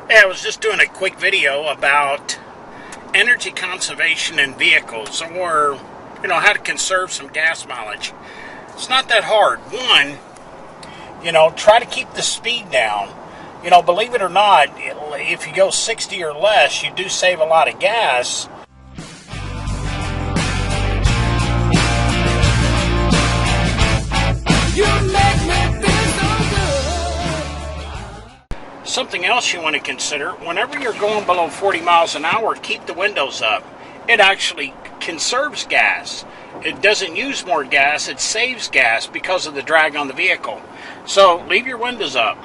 Hey, I was just doing a quick video about energy conservation in vehicles, or, how to conserve some gas mileage. It's not that hard. One, try to keep the speed down. Believe it or not, if you go 60 or less, you do save a lot of gas. You make me feel so good. Something else you want to consider, whenever you're going below 40 miles an hour, keep the windows up. It actually conserves gas. It doesn't use more gas, it saves gas because of the drag on the vehicle. So leave your windows up.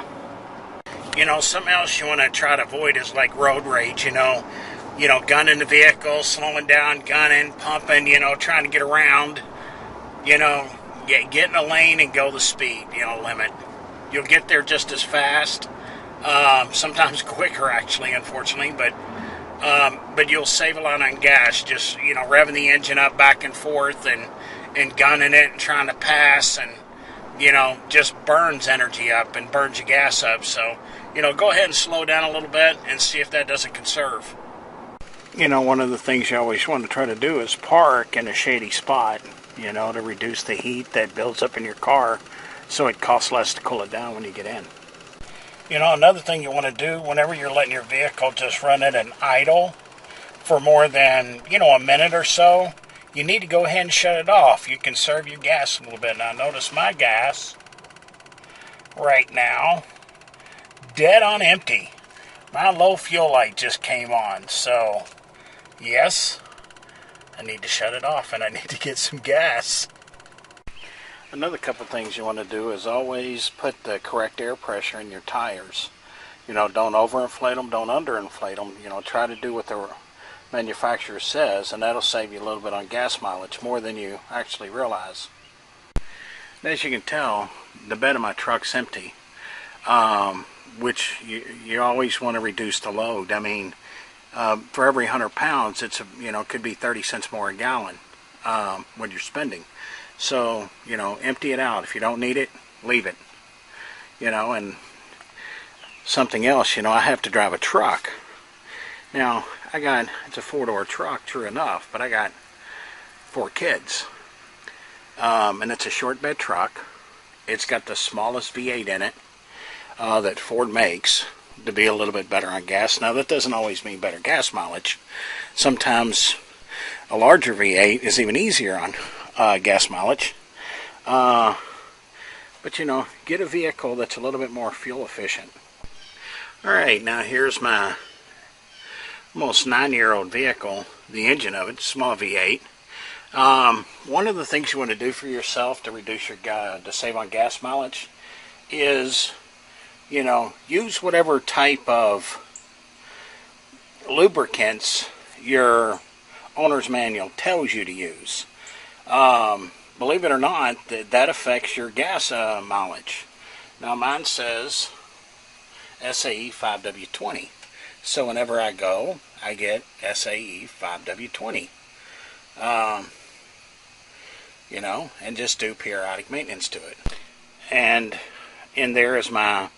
Something else you want to try to avoid is like road rage, gunning the vehicle, slowing down, gunning, pumping, trying to get around, get in a lane and go the speed, limit. You'll get there just as fast, sometimes quicker actually, unfortunately, but you'll save a lot on gas, just, revving the engine up back and forth and gunning it and trying to pass and, just burns energy up and burns your gas up. So, go ahead and slow down a little bit and see if that doesn't conserve. One of the things you always want to try to do is park in a shady spot, to reduce the heat that builds up in your car so it costs less to cool it down when you get in. Another thing you want to do whenever you're letting your vehicle just run at an idle for more than, a minute or so, you need to go ahead and shut it off. You conserve your gas a little bit. Now notice my gas right now, dead on empty. My low fuel light just came on, so yes, I need to shut it off and I need to get some gas. Another couple things you want to do is always put the correct air pressure in your tires. Don't overinflate them, don't underinflate them. Try to do what the manufacturer says, and that'll save you a little bit on gas mileage, more than you actually realize. And as you can tell, the bed of my truck's empty, which you always want to reduce the load. I mean, for every 100 pounds, it's could be 30 cents more a gallon when you're spending. So, empty it out. If you don't need it, leave it. And something else, I have to drive a truck. Now, it's a 4-door truck, true enough, but I got 4 kids. And it's a short bed truck. It's got the smallest V8 in it that Ford makes to be a little bit better on gas. Now, that doesn't always mean better gas mileage. Sometimes a larger V8 is even easier on gas mileage. But get a vehicle that's a little bit more fuel efficient. Alright, now here's my almost 9-year-old vehicle, the engine of it, small V8. One of the things you want to do for yourself to reduce your to save on gas mileage is, use whatever type of lubricants your owner's manual tells you to use. Believe it or not, that affects your gas mileage. Now mine says SAE 5W20. So whenever I go, I get SAE 5W20. And just do periodic maintenance to it. And in there is my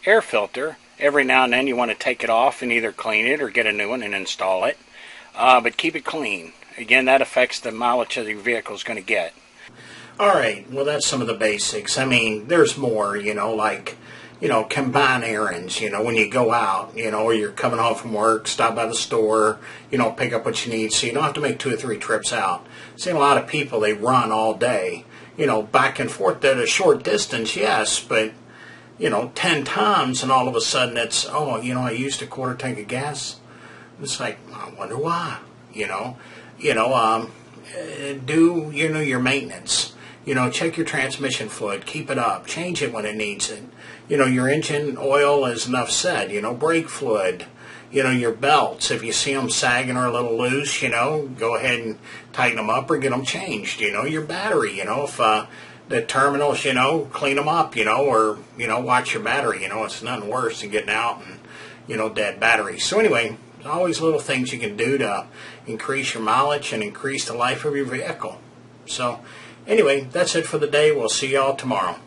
air filter. Every now and then you want to take it off and either clean it or get a new one and install it. But keep it clean. Again, that affects the mileage that your vehicle is going to get. Alright, well that's some of the basics. I mean, there's more, like, combine errands, when you go out, or you're coming home from work, stop by the store, pick up what you need, so you don't have to make 2 or 3 trips out. Seen a lot of people, they run all day, back and forth at a short distance, yes, but, 10 times, and all of a sudden it's, I used a quarter tank of gas. It's like, I wonder why, do, your maintenance. Check your transmission fluid, keep it up, change it when it needs it. Your engine oil is enough said, brake fluid, your belts, if you see them sagging or a little loose, go ahead and tighten them up or get them changed. Your battery, if the terminals, clean them up, or, watch your battery, it's nothing worse than getting out and, dead battery. So anyway, there's always little things you can do to increase your mileage and increase the life of your vehicle. So anyway, that's it for the day. We'll see y'all tomorrow.